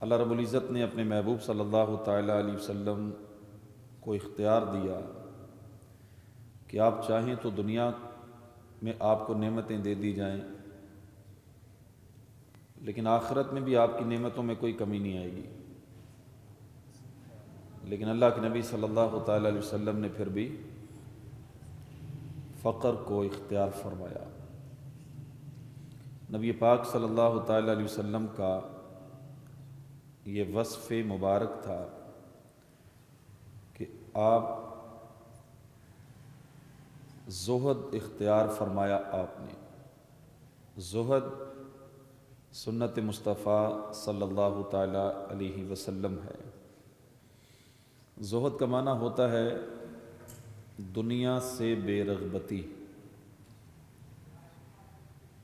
اللہ رب العزت نے اپنے محبوب صلی اللہ تعالیٰ علیہ وسلم کو اختیار دیا کہ آپ چاہیں تو دنیا میں آپ کو نعمتیں دے دی جائیں، لیکن آخرت میں بھی آپ کی نعمتوں میں کوئی کمی نہیں آئے گی۔ لیکن اللہ کے نبی صلی اللہ تعالیٰ علیہ وسلم نے پھر بھی فقر کو اختیار فرمایا۔ نبی پاک صلی اللہ تعالیٰ علیہ وسلم کا یہ وصف مبارک تھا کہ آپ زہد اختیار فرمایا۔ آپ نے زہد سنت مصطفیٰ صلی اللہ تعالیٰ علیہ وسلم ہے۔ زہد کا معنی ہوتا ہے دنیا سے بے رغبتی۔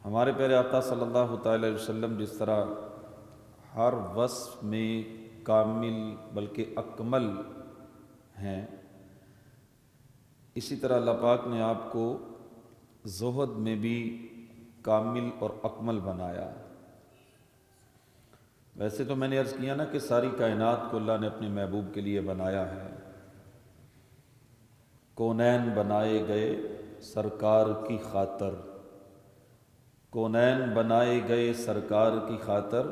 ہمارے پیارے آقا صلی اللہ تعالیٰ علیہ وسلم جس طرح ہر وصف میں کامل بلکہ اکمل ہیں، اسی طرح اللہ پاک نے آپ کو زہد میں بھی کامل اور اکمل بنایا۔ ویسے تو میں نے عرض کیا نا کہ ساری کائنات کو اللہ نے اپنے محبوب کے لیے بنایا ہے۔ کونین بنائے گئے سرکار کی خاطر، کونین بنائے گئے سرکار کی خاطر،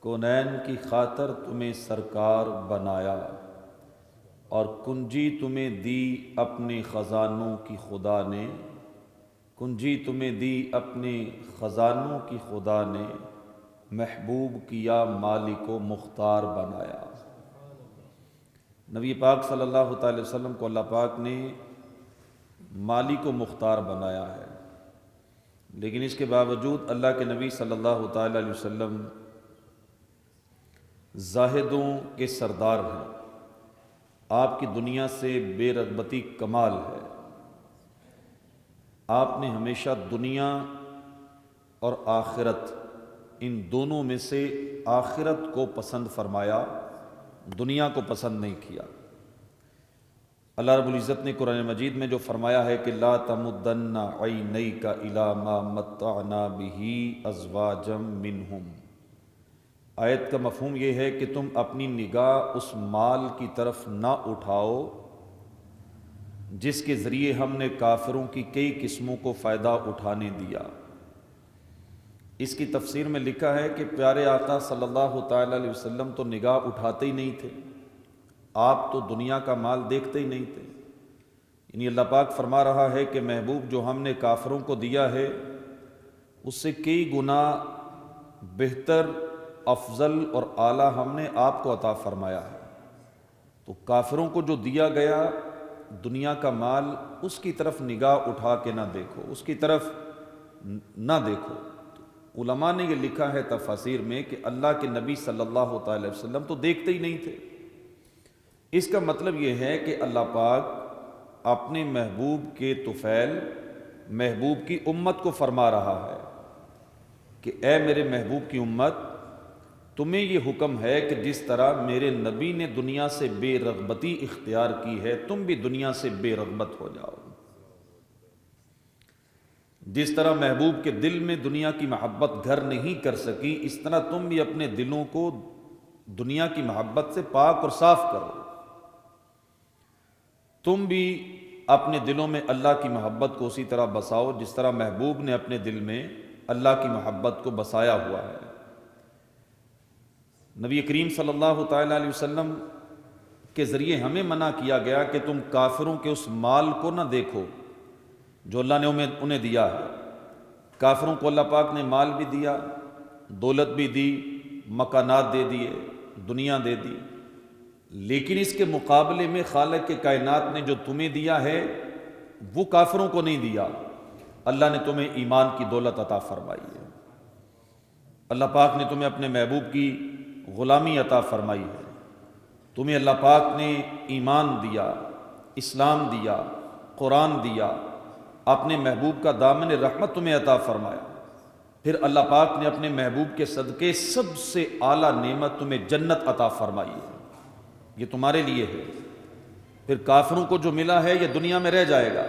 کونین کی خاطر تمہیں سرکار بنایا، اور کنجی تمہیں دی اپنے خزانوں کی خدا نے، کنجی تمہیں دی اپنے خزانوں کی خدا نے، محبوب کیا مالک و مختار بنایا۔ نبی پاک صلی اللہ تعالی وسلم کو اللہ پاک نے مالک و مختار بنایا ہے، لیکن اس کے باوجود اللہ کے نبی صلی اللہ تعالی علیہ وسلم زاہدوں کے سردار ہیں۔ آپ کی دنیا سے بے رغبتی کمال ہے۔ آپ نے ہمیشہ دنیا اور آخرت، ان دونوں میں سے آخرت کو پسند فرمایا، دنیا کو پسند نہیں کیا۔ اللہ رب العزت نے قرآن مجید میں جو فرمایا ہے کہ لا تمدن عینیک الی ما متعنا بہ ازواجا منہم، آیت کا مفہوم یہ ہے کہ تم اپنی نگاہ اس مال کی طرف نہ اٹھاؤ جس کے ذریعے ہم نے کافروں کی کئی قسموں کو فائدہ اٹھانے دیا۔ اس کی تفسیر میں لکھا ہے کہ پیارے آقا صلی اللہ تعالی علیہ وسلم تو نگاہ اٹھاتے ہی نہیں تھے، آپ تو دنیا کا مال دیکھتے ہی نہیں تھے۔ یعنی اللہ پاک فرما رہا ہے کہ محبوب جو ہم نے کافروں کو دیا ہے اس سے کئی گنا بہتر، افضل اور اعلیٰ ہم نے آپ کو عطا فرمایا ہے۔ تو کافروں کو جو دیا گیا دنیا کا مال، اس کی طرف نگاہ اٹھا کے نہ دیکھو، اس کی طرف نہ دیکھو۔ علماء نے یہ لکھا ہے تفاسیر میں کہ اللہ کے نبی صلی اللہ تعالی وسلم تو دیکھتے ہی نہیں تھے۔ اس کا مطلب یہ ہے کہ اللہ پاک اپنے محبوب کے طفیل محبوب کی امت کو فرما رہا ہے کہ اے میرے محبوب کی امت، تمہیں یہ حکم ہے کہ جس طرح میرے نبی نے دنیا سے بے رغبتی اختیار کی ہے، تم بھی دنیا سے بے رغبت ہو جاؤ۔ جس طرح محبوب کے دل میں دنیا کی محبت گھر نہیں کر سکی، اس طرح تم بھی اپنے دلوں کو دنیا کی محبت سے پاک اور صاف کرو۔ تم بھی اپنے دلوں میں اللہ کی محبت کو اسی طرح بساؤ جس طرح محبوب نے اپنے دل میں اللہ کی محبت کو بسایا ہوا ہے۔ نبی کریم صلی اللہ تعالی علیہ وسلم کے ذریعے ہمیں منع کیا گیا کہ تم کافروں کے اس مال کو نہ دیکھو جو اللہ نے انہیں دیا ہے۔ کافروں کو اللہ پاک نے مال بھی دیا، دولت بھی دی، مکانات دے دیے، دنیا دے دی، لیکن اس کے مقابلے میں خالق کے کائنات نے جو تمہیں دیا ہے وہ کافروں کو نہیں دیا۔ اللہ نے تمہیں ایمان کی دولت عطا فرمائی ہے، اللہ پاک نے تمہیں اپنے محبوب کی غلامی عطا فرمائی ہے، تمہیں اللہ پاک نے ایمان دیا، اسلام دیا، قرآن دیا، اپنے محبوب کا دامن رحمت تمہیں عطا فرمایا۔ پھر اللہ پاک نے اپنے محبوب کے صدقے سب سے اعلیٰ نعمت تمہیں جنت عطا فرمائی ہے، یہ تمہارے لیے ہے۔ پھر کافروں کو جو ملا ہے یہ دنیا میں رہ جائے گا،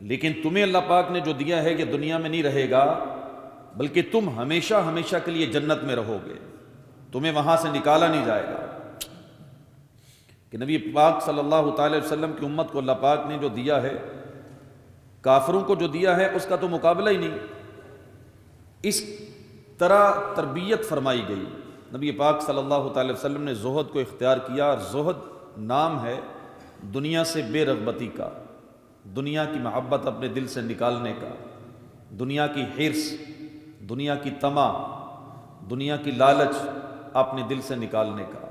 لیکن تمہیں اللہ پاک نے جو دیا ہے یہ دنیا میں نہیں رہے گا، بلکہ تم ہمیشہ ہمیشہ کے لیے جنت میں رہو گے۔ تمہیں وہاں سے نکالا نہیں جائے گا۔ کہ نبی پاک صلی اللہ تعالی وسلم کی امت کو اللہ پاک نے جو دیا ہے، کافروں کو جو دیا ہے، اس کا تو مقابلہ ہی نہیں۔ اس طرح تربیت فرمائی گئی۔ نبی پاک صلی اللہ تعالی وسلم نے زہد کو اختیار کیا، اور زہد نام ہے دنیا سے بے رغبتی کا، دنیا کی محبت اپنے دل سے نکالنے کا، دنیا کی حرص، دنیا کی طمع، دنیا کی لالچ اپنے دل سے نکالنے کا۔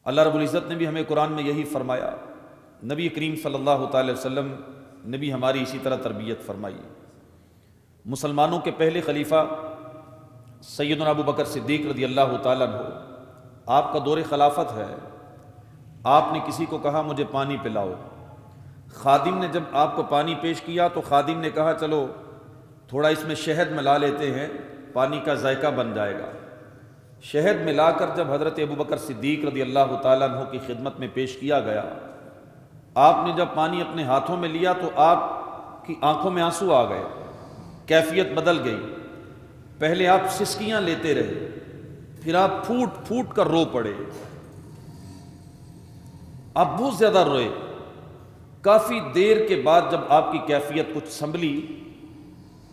اللہ رب العزت نے بھی ہمیں قرآن میں یہی فرمایا، نبی کریم صلی اللہ تعالی وسلم نے بھی ہماری اسی طرح تربیت فرمائی۔ مسلمانوں کے پہلے خلیفہ سیدنا ابو بکر صدیق رضی اللہ تعالیٰ عنہ، آپ کا دور خلافت ہے۔ آپ نے کسی کو کہا مجھے پانی پلاؤ، خادم نے جب آپ کو پانی پیش کیا تو خادم نے کہا چلو تھوڑا اس میں شہد ملا لیتے ہیں، پانی کا ذائقہ بن جائے گا۔ شہد ملا کر جب حضرت ابو بکر صدیق رضی اللہ تعالیٰ عنہ کی خدمت میں پیش کیا گیا، آپ نے جب پانی اپنے ہاتھوں میں لیا تو آپ کی آنکھوں میں آنسو آ گئے، کیفیت بدل گئی۔ پہلے آپ سسکیاں لیتے رہے، پھر آپ پھوٹ پھوٹ کر رو پڑے، آپ بہت زیادہ روئے۔ کافی دیر کے بعد جب آپ کی کیفیت کچھ سنبھلی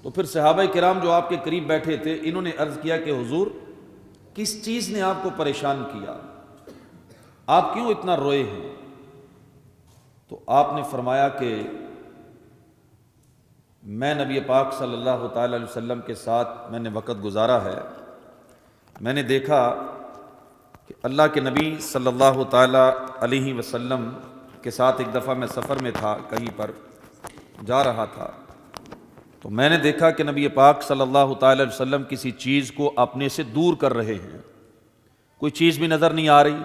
تو پھر صحابہ کرام جو آپ کے قریب بیٹھے تھے، انہوں نے عرض کیا کہ حضور کس چیز نے آپ کو پریشان کیا، آپ کیوں اتنا روئے ہیں؟ تو آپ نے فرمایا کہ میں نبی پاک صلی اللہ تعالی علیہ وسلم کے ساتھ میں نے وقت گزارا ہے، میں نے دیکھا کہ اللہ کے نبی صلی اللہ تعالی علیہ وسلم کے ساتھ ایک دفعہ میں سفر میں تھا، کہیں پر جا رہا تھا، تو میں نے دیکھا کہ نبی پاک صلی اللہ تعالی علیہ وسلم کسی چیز کو اپنے سے دور کر رہے ہیں، کوئی چیز بھی نظر نہیں آ رہی۔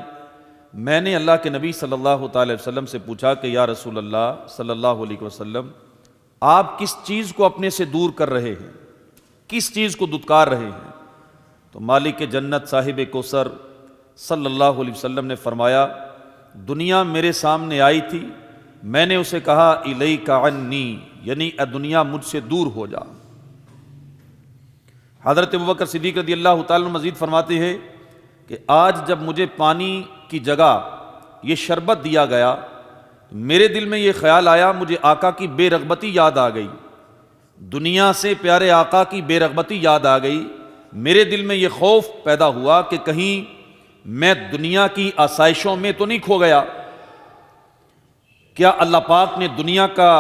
میں نے اللہ کے نبی صلی اللہ تعالی وسلم سے پوچھا کہ یا رسول اللہ صلی اللہ علیہ وسلم، آپ کس چیز کو اپنے سے دور کر رہے ہیں، کس چیز کو دھتکار رہے ہیں؟ تو مالک جنت صاحب کوثر صلی اللہ علیہ وسلم نے فرمایا، دنیا میرے سامنے آئی تھی، میں نے اسے کہا الیک عنی، یعنی اے دنیا مجھ سے دور ہو جا۔ حضرت ابوبکر صدیق رضی اللہ تعالیٰ مزید فرماتے ہیں کہ آج جب مجھے پانی کی جگہ یہ شربت دیا گیا، میرے دل میں یہ خیال آیا، مجھے آقا کی بے رغبتی یاد آ گئی، دنیا سے پیارے آقا کی بے رغبتی یاد آ گئی۔ میرے دل میں یہ خوف پیدا ہوا کہ کہیں میں دنیا کی آسائشوں میں تو نہیں کھو گیا، کیا اللہ پاک نے دنیا کا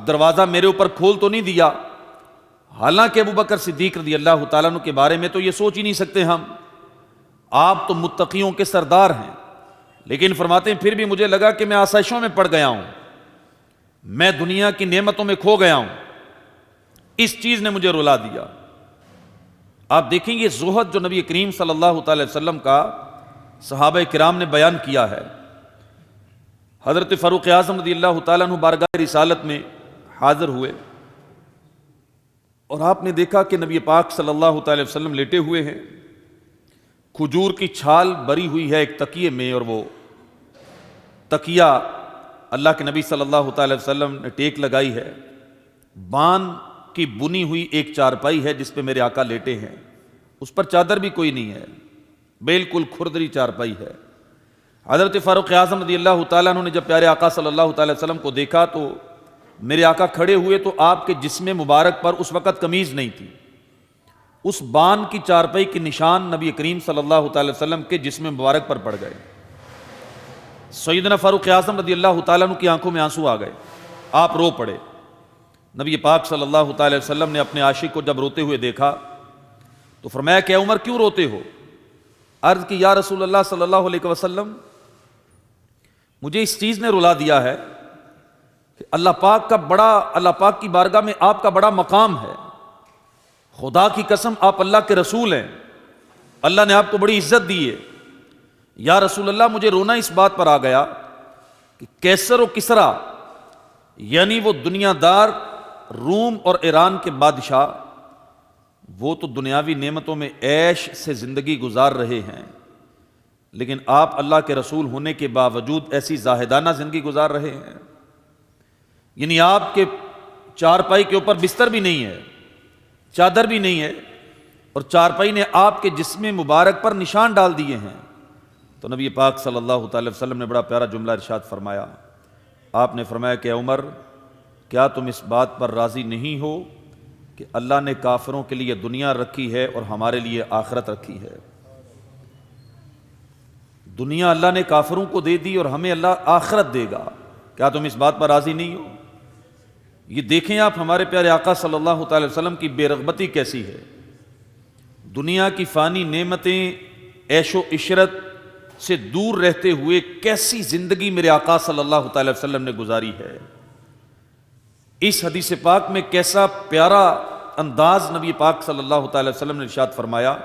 دروازہ میرے اوپر کھول تو نہیں دیا؟ حالانکہ ابوبکر صدیق رضی اللہ تعالیٰ عنہ کے بارے میں تو یہ سوچ ہی نہیں سکتے ہم، آپ تو متقیوں کے سردار ہیں، لیکن فرماتے ہیں پھر بھی مجھے لگا کہ میں آسائشوں میں پڑ گیا ہوں، میں دنیا کی نعمتوں میں کھو گیا ہوں، اس چیز نے مجھے رلا دیا۔ آپ دیکھیں یہ زہد جو نبی کریم صلی اللہ تعالی وسلم کا صحابہ کرام نے بیان کیا ہے۔ حضرت فاروق اعظم رضی اللہ تعالیٰ عنہ بارگاہ رسالت میں حاضر ہوئے اور آپ نے دیکھا کہ نبی پاک صلی اللہ تعالی وسلم لیٹے ہوئے ہیں، کھجور کی چھال بری ہوئی ہے ایک تکیے میں، اور وہ تکیہ اللہ کے نبی صلی اللہ تعالی وسلم نے ٹیک لگائی ہے، بان کی بنی ہوئی ایک چارپائی ہے جس پہ میرے آقا لیٹے ہیں، اس پر چادر بھی کوئی نہیں ہے، بالکل کھردری چارپائی ہے۔ حضرت فاروق اعظم رضی اللہ تعالیٰ عنہ نے جب پیارے آقا صلی اللہ تعالی وسلم کو دیکھا تو میرے آقا کھڑے ہوئے تو آپ کے جسم مبارک پر اس وقت قمیض نہیں تھی، اس بان کی چارپائی کے نشان نبی کریم صلی اللہ تعالی وسلم کے جسم مبارک پر پڑ گئے۔ سیدنا فاروق اعظم رضی اللہ تعالیٰ عنہ کی آنکھوں میں آنسو آ گئے، آپ رو پڑے۔ نبی پاک صلی اللہ تعالی وسلم نے اپنے عاشق کو جب روتے ہوئے دیکھا تو فرمایا کہ اے عمر کیوں روتے ہو؟ عرض کی یا رسول اللہ صلی اللہ علیہ وسلم، مجھے اس چیز نے رلا دیا ہے کہ اللہ پاک کی بارگاہ میں آپ کا بڑا مقام ہے، خدا کی قسم آپ اللہ کے رسول ہیں، اللہ نے آپ کو بڑی عزت دی ہے۔ یا رسول اللہ مجھے رونا اس بات پر آ گیا کہ کیسر و کسرا یعنی وہ دنیا دار روم اور ایران کے بادشاہ، وہ تو دنیاوی نعمتوں میں عیش سے زندگی گزار رہے ہیں، لیکن آپ اللہ کے رسول ہونے کے باوجود ایسی زاہدانہ زندگی گزار رہے ہیں، یعنی آپ کے چارپائی کے اوپر بستر بھی نہیں ہے، چادر بھی نہیں ہے، اور چارپائی نے آپ کے جسم مبارک پر نشان ڈال دیے ہیں۔ تو نبی پاک صلی اللہ تعالی وسلم نے بڑا پیارا جملہ ارشاد فرمایا۔ آپ نے فرمایا کہ عمر، کیا تم اس بات پر راضی نہیں ہو کہ اللہ نے کافروں کے لیے دنیا رکھی ہے اور ہمارے لیے آخرت رکھی ہے؟ دنیا اللہ نے کافروں کو دے دی اور ہمیں اللہ آخرت دے گا، کیا تم اس بات پر راضی نہیں ہو؟ یہ دیکھیں آپ ہمارے پیارے آقا صلی اللہ تعالی وسلم کی بے رغبتی کیسی ہے۔ دنیا کی فانی نعمتیں، عیش و عشرت سے دور رہتے ہوئے کیسی زندگی میرے آقا صلی اللہ تعالی وسلم نے گزاری ہے۔ اس حدیث پاک میں کیسا پیارا انداز نبی پاک صلی اللہ تعالی وسلم نے ارشاد فرمایا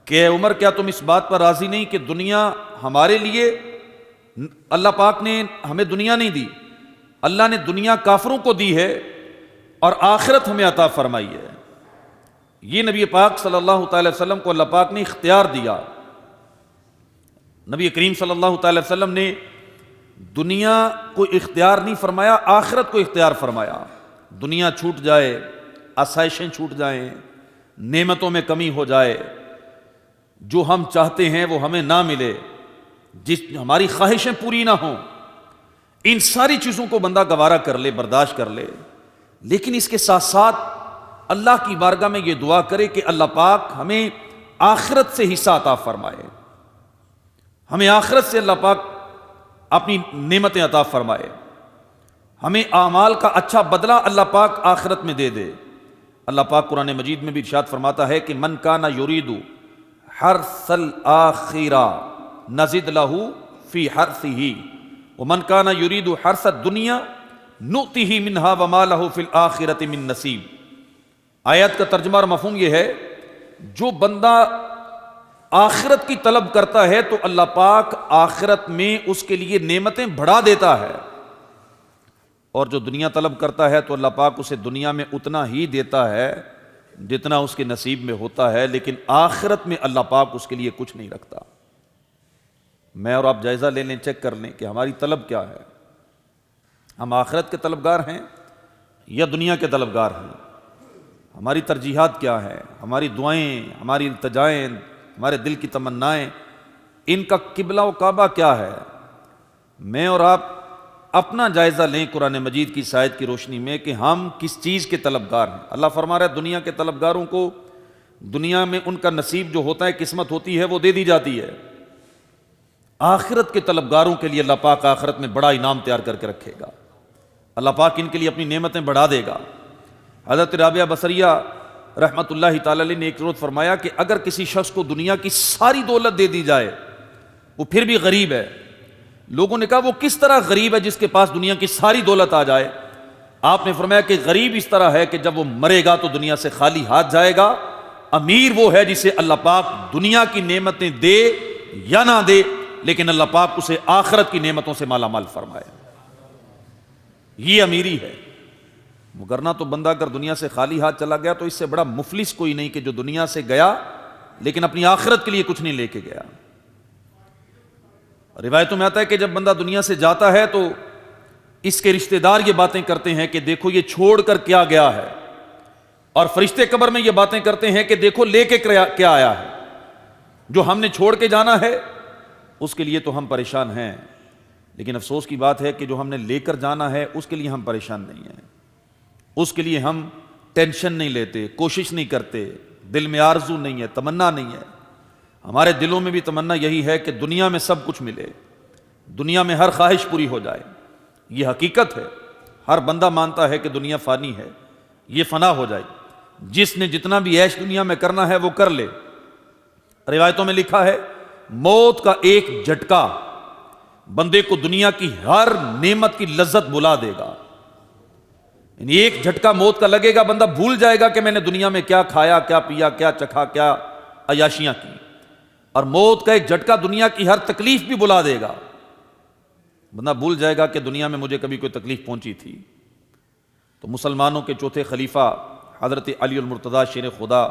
کہ اے عمر، کیا تم اس بات پر راضی نہیں کہ دنیا ہمارے لیے، اللہ پاک نے ہمیں دنیا نہیں دی، اللہ نے دنیا کافروں کو دی ہے اور آخرت ہمیں عطا فرمائی ہے۔ یہ نبی پاک صلی اللہ تعالی وسلم کو اللہ پاک نے اختیار دیا۔ نبی کریم صلی اللہ تعالی وسلم نے دنیا کو اختیار نہیں فرمایا، آخرت کو اختیار فرمایا۔ دنیا چھوٹ جائے، آسائشیں چھوٹ جائیں، نعمتوں میں کمی ہو جائے، جو ہم چاہتے ہیں وہ ہمیں نہ ملے، ہماری خواہشیں پوری نہ ہوں، ان ساری چیزوں کو بندہ گوارا کر لے، برداشت کر لے، لیکن اس کے ساتھ ساتھ اللہ کی بارگاہ میں یہ دعا کرے کہ اللہ پاک ہمیں آخرت سے حصہ عطا فرمائے، ہمیں آخرت سے اللہ پاک اپنی نعمتیں عطا فرمائے، ہمیں اعمال کا اچھا بدلہ اللہ پاک آخرت میں دے دے۔ اللہ پاک قرآن مجید میں بھی ارشاد فرماتا ہے کہ من کان یرید حرث الآخرہ نزد لہ فی حرثہ ومن کان یرید حرث الدنیا نؤتہ منہا وما لہ فی الآخرۃ من نصیب۔ آیت کا ترجمہ اور مفہوم یہ ہے، جو بندہ آخرت کی طلب کرتا ہے تو اللہ پاک آخرت میں اس کے لیے نعمتیں بڑھا دیتا ہے، اور جو دنیا طلب کرتا ہے تو اللہ پاک اسے دنیا میں اتنا ہی دیتا ہے جتنا اس کے نصیب میں ہوتا ہے، لیکن آخرت میں اللہ پاک اس کے لیے کچھ نہیں رکھتا۔ میں اور آپ جائزہ لے لیں، چیک کر لیں کہ ہماری طلب کیا ہے۔ ہم آخرت کے طلبگار ہیں یا دنیا کے طلبگار ہیں؟ ہماری ترجیحات کیا ہے؟ ہماری دعائیں، ہماری التجائیں، ہمارے دل کی تمنائیں، ان کا قبلہ و کعبہ کیا ہے؟ میں اور آپ اپنا جائزہ لیں قرآن مجید کی آیت کی روشنی میں کہ ہم کس چیز کے طلبگار ہیں۔ اللہ فرما رہا ہے دنیا کے طلبگاروں کو دنیا میں ان کا نصیب جو ہوتا ہے، قسمت ہوتی ہے، وہ دے دی جاتی ہے۔ آخرت کے طلبگاروں کے لیے اللہ پاک آخرت میں بڑا انعام تیار کر کے رکھے گا، اللہ پاک ان کے لیے اپنی نعمتیں بڑھا دے گا۔ حضرت رابعہ بصریہ رحمۃ اللہ تعالی علیہ نے ایک روز فرمایا کہ اگر کسی شخص کو دنیا کی ساری دولت دے دی جائے وہ پھر بھی غریب ہے۔ لوگوں نے کہا وہ کس طرح غریب ہے جس کے پاس دنیا کی ساری دولت آ جائے؟ آپ نے فرمایا کہ غریب اس طرح ہے کہ جب وہ مرے گا تو دنیا سے خالی ہاتھ جائے گا، امیر وہ ہے جسے اللہ پاک دنیا کی نعمتیں دے یا نہ دے لیکن اللہ پاک اسے آخرت کی نعمتوں سے مالا مال فرمائے۔ یہ امیری ہے، مگرنہ تو بندہ اگر دنیا سے خالی ہاتھ چلا گیا تو اس سے بڑا مفلس کوئی نہیں کہ جو دنیا سے گیا لیکن اپنی آخرت کے لیے کچھ نہیں لے کے گیا۔ روایتوں میں آتا ہے کہ جب بندہ دنیا سے جاتا ہے تو اس کے رشتہ دار یہ باتیں کرتے ہیں کہ دیکھو یہ چھوڑ کر کیا گیا ہے، اور فرشتے قبر میں یہ باتیں کرتے ہیں کہ دیکھو لے کے کیا آیا ہے۔ جو ہم نے چھوڑ کے جانا ہے اس کے لیے تو ہم پریشان ہیں، لیکن افسوس کی بات ہے کہ جو ہم نے لے کر جانا ہے اس کے لیے ہم پریشان نہیں ہیں، اس کے لیے ہم ٹینشن نہیں لیتے، کوشش نہیں کرتے، دل میں آرزو نہیں ہے، تمنا نہیں ہے۔ ہمارے دلوں میں بھی تمنا یہی ہے کہ دنیا میں سب کچھ ملے، دنیا میں ہر خواہش پوری ہو جائے۔ یہ حقیقت ہے، ہر بندہ مانتا ہے کہ دنیا فانی ہے، یہ فنا ہو جائے، جس نے جتنا بھی عیش دنیا میں کرنا ہے وہ کر لے۔ روایتوں میں لکھا ہے موت کا ایک جھٹکا بندے کو دنیا کی ہر نعمت کی لذت بلا دے گا، یعنی ایک جھٹکا موت کا لگے گا، بندہ بھول جائے گا کہ میں نے دنیا میں کیا کھایا، کیا پیا، کیا چکھا، کیا عیاشیاں کی، اور موت کا ایک جھٹکا دنیا کی ہر تکلیف بھی بلا دے گا، بندہ بھول جائے گا کہ دنیا میں مجھے کبھی کوئی تکلیف پہنچی تھی۔ تو مسلمانوں کے چوتھے خلیفہ حضرت علی المرتضیٰ شیر خدا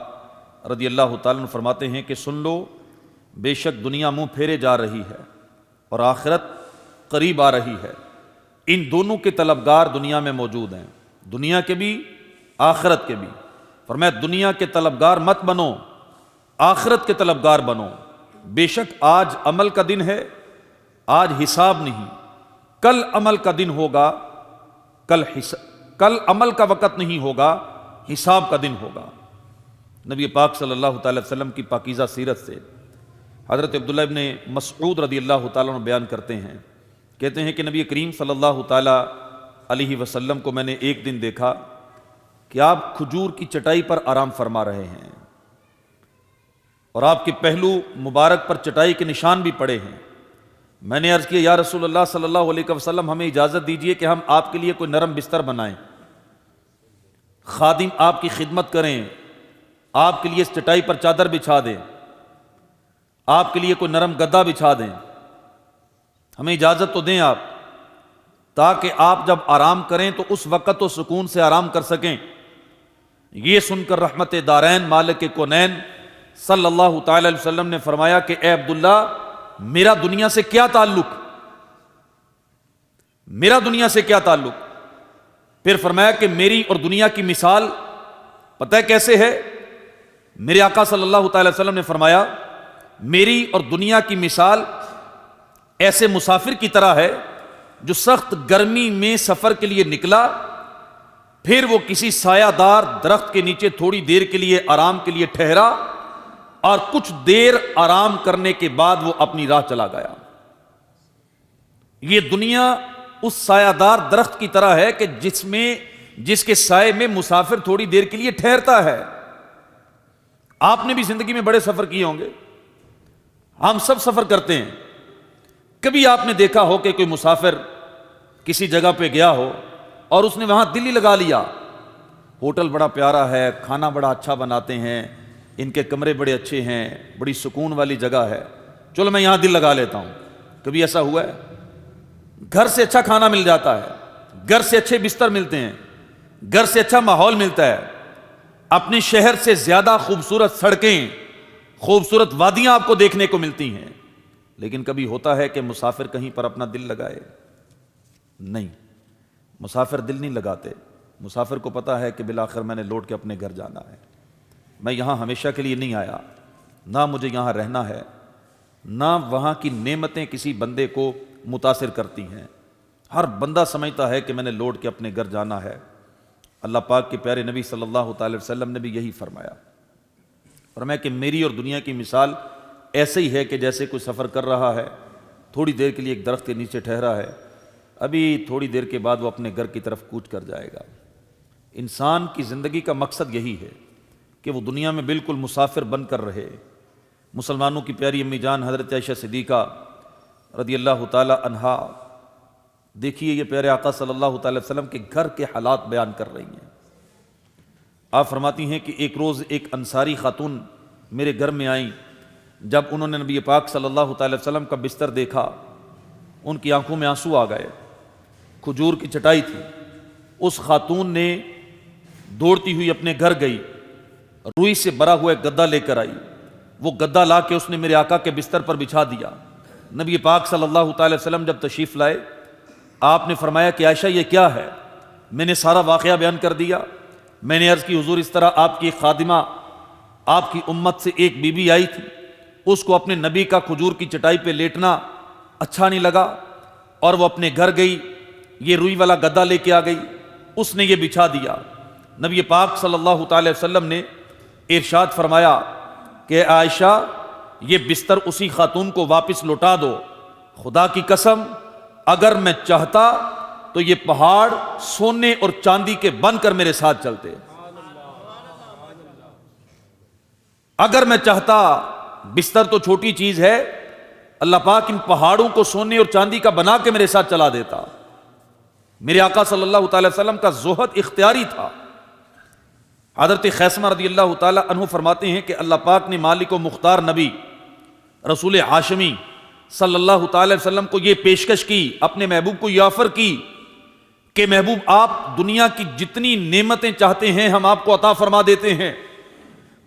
رضی اللہ تعالیٰ عنہ فرماتے ہیں کہ سن لو، بے شک دنیا منہ پھیرے جا رہی ہے اور آخرت قریب آ رہی ہے، ان دونوں کے طلبگار دنیا میں موجود ہیں، دنیا کے بھی آخرت کے بھی۔ فرمایا دنیا کے طلبگار مت بنو آخرت کے طلبگار بنو. بے شک آج عمل کا دن ہے، آج حساب نہیں. کل عمل کا دن ہوگا، کل عمل کا وقت نہیں ہوگا، حساب کا دن ہوگا. نبی پاک صلی اللہ تعالی وسلم کی پاکیزہ سیرت سے حضرت عبداللہ ابن مسعود رضی اللہ تعالیٰ عنہ بیان کرتے ہیں، کہتے ہیں کہ نبی کریم صلی اللہ تعالی علیہ وسلم کو میں نے ایک دن دیکھا کہ آپ کھجور کی چٹائی پر آرام فرما رہے ہیں اور آپ کے پہلو مبارک پر چٹائی کے نشان بھی پڑے ہیں. میں نے عرض کیا یا رسول اللہ صلی اللہ علیہ وسلم ہمیں اجازت دیجئے کہ ہم آپ کے لیے کوئی نرم بستر بنائیں، خادم آپ کی خدمت کریں، آپ کے لیے اس چٹائی پر چادر بچھا دیں، آپ کے لیے کوئی نرم گدا بچھا دیں، ہمیں اجازت تو دیں آپ، تاکہ آپ جب آرام کریں تو اس وقت تو سکون سے آرام کر سکیں. یہ سن کر رحمت دارین مالک کونین صلی اللہ تعالی علیہ وسلم نے فرمایا کہ اے عبداللہ میرا دنیا سے کیا تعلق، میرا دنیا سے کیا تعلق. پھر فرمایا کہ میری اور دنیا کی مثال پتہ ہے کیسے ہے؟ میرے آقا صلی اللہ تعالی وسلم نے فرمایا میری اور دنیا کی مثال ایسے مسافر کی طرح ہے جو سخت گرمی میں سفر کے لیے نکلا، پھر وہ کسی سایہ دار درخت کے نیچے تھوڑی دیر کے لیے آرام کے لیے ٹھہرا اور کچھ دیر آرام کرنے کے بعد وہ اپنی راہ چلا گیا. یہ دنیا اس سایہ دار درخت کی طرح ہے کہ جس کے سائے میں مسافر تھوڑی دیر کے لیے ٹھہرتا ہے. آپ نے بھی زندگی میں بڑے سفر کیے ہوں گے، ہم سب سفر کرتے ہیں. کبھی آپ نے دیکھا ہو کہ کوئی مسافر کسی جگہ پہ گیا ہو اور اس نے وہاں دل ہی لگا لیا، ہوٹل بڑا پیارا ہے، کھانا بڑا اچھا بناتے ہیں، ان کے کمرے بڑے اچھے ہیں، بڑی سکون والی جگہ ہے، چلو میں یہاں دل لگا لیتا ہوں. کبھی ایسا ہوا ہے؟ گھر سے اچھا کھانا مل جاتا ہے، گھر سے اچھے بستر ملتے ہیں، گھر سے اچھا ماحول ملتا ہے، اپنے شہر سے زیادہ خوبصورت سڑکیں، خوبصورت وادیاں آپ کو دیکھنے کو ملتی ہیں. لیکن کبھی ہوتا ہے کہ مسافر کہیں پر اپنا دل لگائے؟ نہیں، مسافر دل نہیں لگاتے. مسافر کو پتا ہے کہ بالآخر میں نے لوٹ کے اپنے گھر جانا ہے، میں یہاں ہمیشہ کے لیے نہیں آیا، نہ مجھے یہاں رہنا ہے، نہ وہاں کی نعمتیں کسی بندے کو متاثر کرتی ہیں. ہر بندہ سمجھتا ہے کہ میں نے لوٹ کے اپنے گھر جانا ہے. اللہ پاک کے پیارے نبی صلی اللہ تعالی وسلم نے بھی یہی فرمایا. فرمایا کہ میری اور دنیا کی مثال ایسے ہی ہے کہ جیسے کوئی سفر کر رہا ہے، تھوڑی دیر کے لیے ایک درخت کے نیچے ٹھہرا ہے، ابھی تھوڑی دیر کے بعد وہ اپنے گھر کی طرف کوچ کر جائے گا. انسان کی زندگی کا مقصد یہی ہے کہ وہ دنیا میں بالکل مسافر بن کر رہے. مسلمانوں کی پیاری امی جان حضرت عائشہ صدیقہ رضی اللہ تعالی عنہا، دیکھیے یہ پیارے آقا صلی اللہ تعالی وسلم کے گھر کے حالات بیان کر رہی ہیں. آپ فرماتی ہیں کہ ایک روز ایک انصاری خاتون میرے گھر میں آئیں. جب انہوں نے نبی پاک صلی اللہ تعالی وسلم کا بستر دیکھا، ان کی آنکھوں میں آنسو آ گئے. کھجور کی چٹائی تھی. اس خاتون نے دوڑتی ہوئی اپنے گھر گئی، روئی سے بھرا ہوا ایک گدا لے کر آئی. وہ گدا لا کے اس نے میرے آقا کے بستر پر بچھا دیا. نبی پاک صلی اللہ تعالی وسلم جب تشریف لائے، آپ نے فرمایا کہ عائشہ یہ کیا ہے؟ میں نے سارا واقعہ بیان کر دیا. میں نے عرض کی حضور اس طرح آپ کی خادمہ، آپ کی امت سے ایک بی بی آئی تھی، اس کو اپنے نبی کا کھجور کی چٹائی پہ لیٹنا اچھا نہیں لگا اور وہ اپنے گھر گئی، یہ روئی والا گدا لے کے آ گئی، اس نے یہ بچھا دیا. نبی پاک صلی اللہ تعالی وسلم نے ارشاد فرمایا کہ عائشہ یہ بستر اسی خاتون کو واپس لوٹا دو. خدا کی قسم اگر میں چاہتا تو یہ پہاڑ سونے اور چاندی کے بن کر میرے ساتھ چلتے. اگر میں چاہتا، بستر تو چھوٹی چیز ہے، اللہ پاک ان پہاڑوں کو سونے اور چاندی کا بنا کے میرے ساتھ چلا دیتا. میرے آقا صلی اللہ تعالی وسلم کا زہد اختیاری تھا. حضرت خیثمہ رضی اللہ تعالی عنہ فرماتے ہیں کہ اللہ پاک نے مالک و مختار نبی رسول ہاشمی صلی اللہ تعالی وسلم کو یہ پیشکش کی، اپنے محبوب کو یہ آفر کی کہ محبوب آپ دنیا کی جتنی نعمتیں چاہتے ہیں ہم آپ کو عطا فرما دیتے ہیں،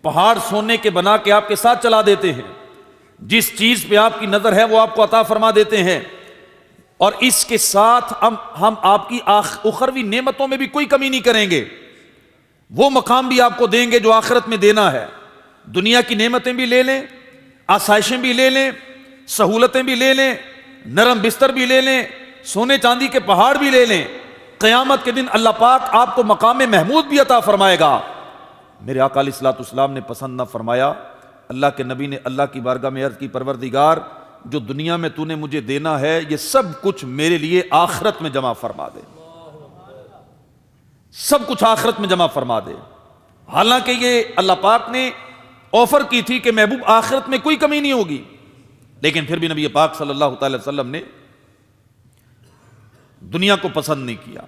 پہاڑ سونے کے بنا کے آپ کے ساتھ چلا دیتے ہیں، جس چیز پہ آپ کی نظر ہے وہ آپ کو عطا فرما دیتے ہیں، اور اس کے ساتھ ہم آپ کی اخروی نعمتوں میں بھی کوئی کمی نہیں کریں گے، وہ مقام بھی آپ کو دیں گے جو آخرت میں دینا ہے. دنیا کی نعمتیں بھی لے لیں، آسائشیں بھی لے لیں، سہولتیں بھی لے لیں، نرم بستر بھی لے لیں، سونے چاندی کے پہاڑ بھی لے لیں، قیامت کے دن اللہ پاک آپ کو مقام محمود بھی عطا فرمائے گا۔ میرے آقا علیہ الصلوۃ والسلام نے پسند نہ فرمایا، اللہ کے نبی نے اللہ کی بارگاہ میں عرض کی، پروردگار جو دنیا میں تو نے مجھے دینا ہے یہ سب کچھ میرے لیے آخرت میں جمع فرما دے، سب کچھ آخرت میں جمع فرما دے۔ حالانکہ یہ اللہ پاک نے آفر کی تھی کہ محبوب آخرت میں کوئی کمی نہیں ہوگی، لیکن پھر بھی نبی پاک صلی اللہ تعالی وسلم نے دنیا کو پسند نہیں کیا۔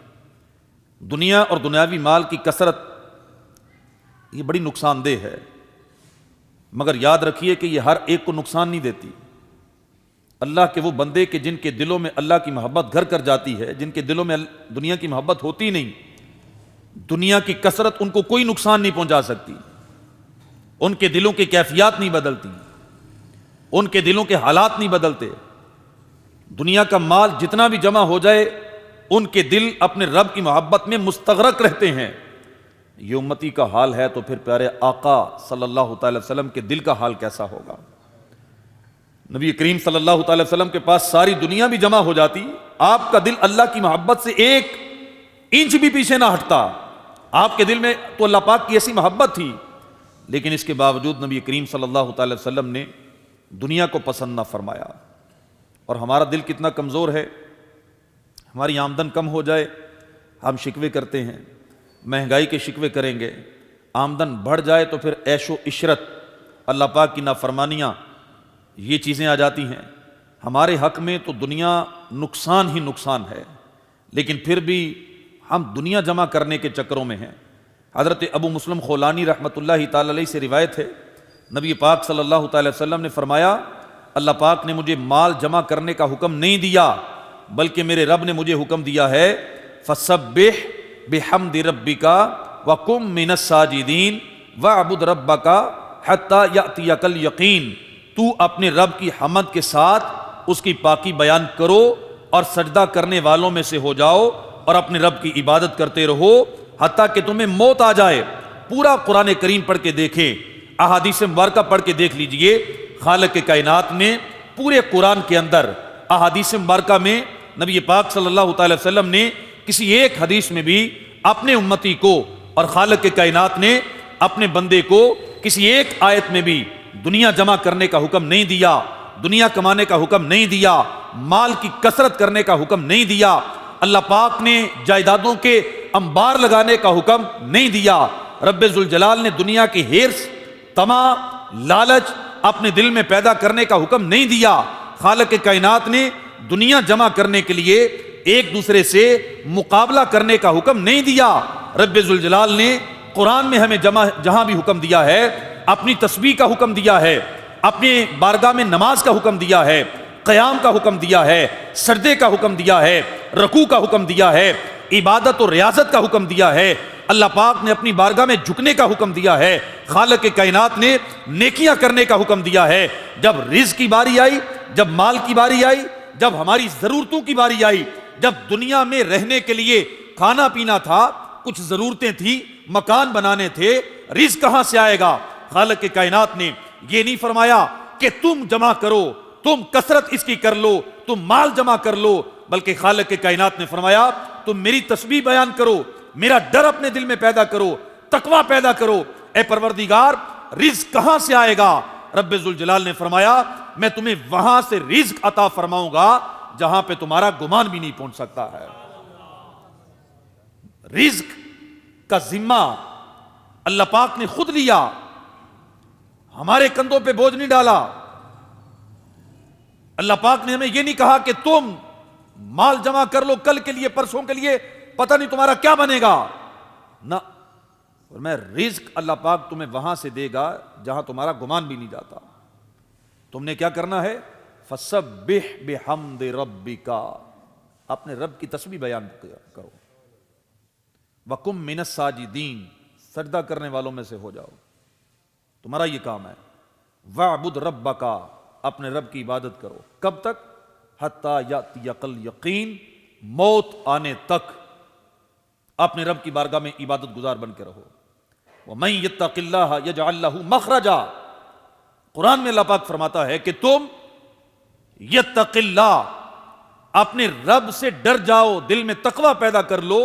دنیا اور دنیاوی مال کی کثرت یہ بڑی نقصان دہ ہے، مگر یاد رکھیے کہ یہ ہر ایک کو نقصان نہیں دیتی۔ اللہ کے وہ بندے کہ جن کے دلوں میں اللہ کی محبت گھر کر جاتی ہے، جن کے دلوں میں دنیا کی محبت ہوتی نہیں، دنیا کی کثرت ان کو کوئی نقصان نہیں پہنچا سکتی، ان کے دلوں کی کیفیات نہیں بدلتی، ان کے دلوں کے حالات نہیں بدلتے۔ دنیا کا مال جتنا بھی جمع ہو جائے، ان کے دل اپنے رب کی محبت میں مستغرق رہتے ہیں۔ یہ امتی کا حال ہے تو پھر پیارے آقا صلی اللہ تعالی وسلم کے دل کا حال کیسا ہوگا؟ نبی کریم صلی اللہ تعالی وسلم کے پاس ساری دنیا بھی جمع ہو جاتی، آپ کا دل اللہ کی محبت سے ایک انچ بھی پیچھے نہ ہٹتا۔ آپ کے دل میں تو اللہ پاک کی ایسی محبت تھی، لیکن اس کے باوجود نبی کریم صلی اللہ تعالی وسلم نے دنیا کو پسند نہ فرمایا۔ اور ہمارا دل کتنا کمزور ہے، ہماری آمدن کم ہو جائے ہم شکوے کرتے ہیں، مہنگائی کے شکوے کریں گے، آمدن بڑھ جائے تو پھر عیش و عشرت، اللہ پاک کی نافرمانیاں، یہ چیزیں آ جاتی ہیں۔ ہمارے حق میں تو دنیا نقصان ہی نقصان ہے، لیکن پھر بھی ہم دنیا جمع کرنے کے چکروں میں ہیں۔ حضرت ابو مسلم خولانی رحمۃ اللہ تعالی علیہ سے روایت ہے، نبی پاک صلی اللہ تعالی وسلم نے فرمایا، اللہ پاک نے مجھے مال جمع کرنے کا حکم نہیں دیا، بلکہ میرے رب نے مجھے حکم دیا ہے، فسبح بحمد ربک وکن من الساجدین واعبد ربک حتی یأتیک الیقین۔ تو اپنے رب کی حمد کے ساتھ اس کی پاکی بیان کرو اور سجدہ کرنے والوں میں سے ہو جاؤ اور اپنے رب کی عبادت کرتے رہو حتیٰ کہ تمہیں موت آ جائے۔ پورا قرآن کریم پڑھ کے دیکھیں، احادیث مبارکہ پڑھ کے دیکھ لیجئے، خالق کائنات نے پورے قرآن کے اندر احادیث مبارکہ میں نبی پاک صلی اللہ تعالی وسلم نے کسی ایک حدیث میں بھی اپنے امتی کو اور خالق کائنات نے اپنے بندے کو کسی ایک آیت میں بھی دنیا جمع کرنے کا حکم نہیں دیا، دنیا کمانے کا حکم نہیں دیا، مال کی کثرت کرنے کا حکم نہیں دیا۔ اللہ پاک نے جائیدادوں کے انبار لگانے کا حکم نہیں دیا۔ رب ذوالجلال نے دنیا کی ہرس، طمع، لالچ اپنے دل میں پیدا کرنے کا حکم نہیں دیا۔ خالق کائنات نے دنیا جمع کرنے کے لیے ایک دوسرے سے مقابلہ کرنے کا حکم نہیں دیا۔ رب ذوالجلال نے قرآن میں ہمیں جہاں بھی حکم دیا ہے، اپنی تسبیح کا حکم دیا ہے، اپنے بارگاہ میں نماز کا حکم دیا ہے، قیام کا حکم دیا ہے، سجدے کا حکم دیا ہے، رکوع کا حکم دیا ہے، عبادت و ریاضت کا حکم دیا ہے۔ اللہ پاک نے اپنی بارگاہ میں جھکنے کا حکم دیا ہے۔ خالق کائنات نے نیکیاں کرنے کا حکم دیا ہے۔ جب رزق کی باری آئی، جب مال کی باری آئی، جب ہماری ضرورتوں کی باری آئی، جب دنیا میں رہنے کے لیے کھانا پینا تھا، کچھ ضرورتیں تھیں، مکان بنانے تھے، رزق کہاں سے آئے گا؟ خالق کائنات نے یہ نہیں فرمایا کہ تم جمع کرو، تم کثرت اس کی کر لو، تم مال جمع کر لو، بلکہ خالق کائنات نے فرمایا تم میری تسبیح بیان کرو، میرا ڈر اپنے دل میں پیدا کرو، تقوی پیدا کرو۔ اے پروردگار رزق کہاں سے آئے گا؟ رب ذوالجلال نے فرمایا میں تمہیں وہاں سے رزق عطا فرماؤں گا جہاں پہ تمہارا گمان بھی نہیں پہنچ سکتا ہے۔ رزق کا ذمہ اللہ پاک نے خود لیا، ہمارے کندھوں پہ بوجھ نہیں ڈالا۔ اللہ پاک نے ہمیں یہ نہیں کہا کہ تم مال جمع کر لو کل کے لیے، پرسوں کے لیے، پتہ نہیں تمہارا کیا بنے گا، نہ، اور میں رزق اللہ پاک تمہیں وہاں سے دے گا جہاں تمہارا گمان بھی نہیں جاتا۔ تم نے کیا کرنا ہے؟ فسبح بحمد ربک، اپنے رب کی تسبیح بیان کرو، وکم من الساجدین، سجدہ کرنے والوں میں سے ہو جاؤ، تمہارا یہ کام ہے۔ وَاعْبُدْ رَبَّكَ، اپنے رب کی عبادت کرو، کب تک؟ حَتَّى يَأْتِيَكَ الْيَقِينُ، موت آنے تک اپنے رب کی بارگاہ میں عبادت گزار بن کے رہو۔ وَمَن يَتَّقِ اللَّهَ يَجْعَل لَّهُ مَخْرَجًا، قرآن میں اللہ پاک فرماتا ہے کہ تم یتق اللہ، اپنے رب سے ڈر جاؤ، دل میں تقوی پیدا کر لو،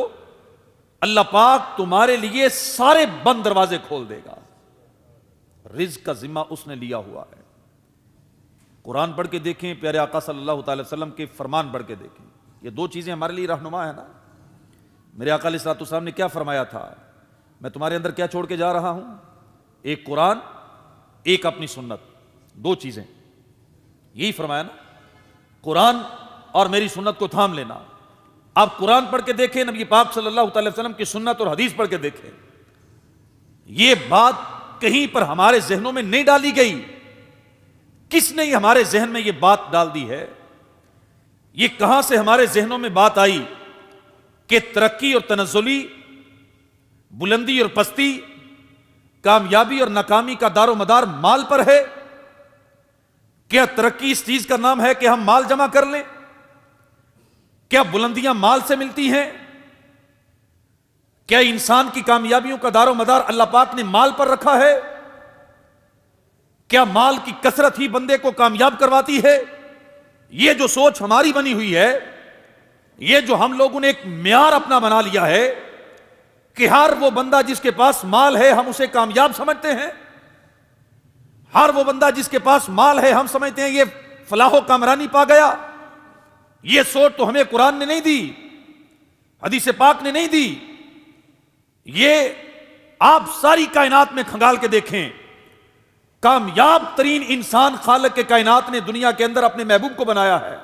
اللہ پاک تمہارے لیے سارے بند دروازے کھول دے گا۔ رزق کا ذمہ اس نے لیا ہوا ہے۔ قرآن پڑھ کے دیکھیں، پیارے آقا صلی اللہ تعالی وسلم کے فرمان پڑھ کے دیکھیں، یہ دو چیزیں ہمارے لیے رہنما ہے نا۔ میرے آقا علیہ الصلوۃ والسلام نے کیا فرمایا تھا؟ میں تمہارے اندر کیا چھوڑ کے جا رہا ہوں؟ ایک قرآن، ایک اپنی سنت، دو چیزیں، یہی فرمایا نا، قرآن اور میری سنت کو تھام لینا۔ آپ قرآن پڑھ کے دیکھیں، نبی پاک صلی اللہ تعالی وسلم کی سنت اور حدیث پڑھ کے دیکھیں، یہ بات کہیں پر ہمارے ذہنوں میں نہیں ڈالی گئی۔ کس نے ہمارے ذہن میں یہ بات ڈال دی ہے؟ یہ کہاں سے ہمارے ذہنوں میں بات آئی کہ ترقی اور تنزلی، بلندی اور پستی، کامیابی اور ناکامی کا دار و مدار مال پر ہے؟ کیا ترقی اس چیز کا نام ہے کہ ہم مال جمع کر لیں؟ کیا بلندیاں مال سے ملتی ہیں؟ کیا انسان کی کامیابیوں کا دار و مدار اللہ پاک نے مال پر رکھا ہے؟ کیا مال کی کثرت ہی بندے کو کامیاب کرواتی ہے؟ یہ جو سوچ ہماری بنی ہوئی ہے، یہ جو ہم لوگوں نے ایک معیار اپنا بنا لیا ہے کہ ہر وہ بندہ جس کے پاس مال ہے ہم اسے کامیاب سمجھتے ہیں، ہر وہ بندہ جس کے پاس مال ہے ہم سمجھتے ہیں یہ فلاح و کامرانی پا گیا۔ یہ سوچ تو ہمیں قرآن نے نہیں دی، حدیث پاک نے نہیں دی۔ یہ آپ ساری کائنات میں کھنگال کے دیکھیں، کامیاب ترین انسان خالق کے کائنات نے دنیا کے اندر اپنے محبوب کو بنایا ہے۔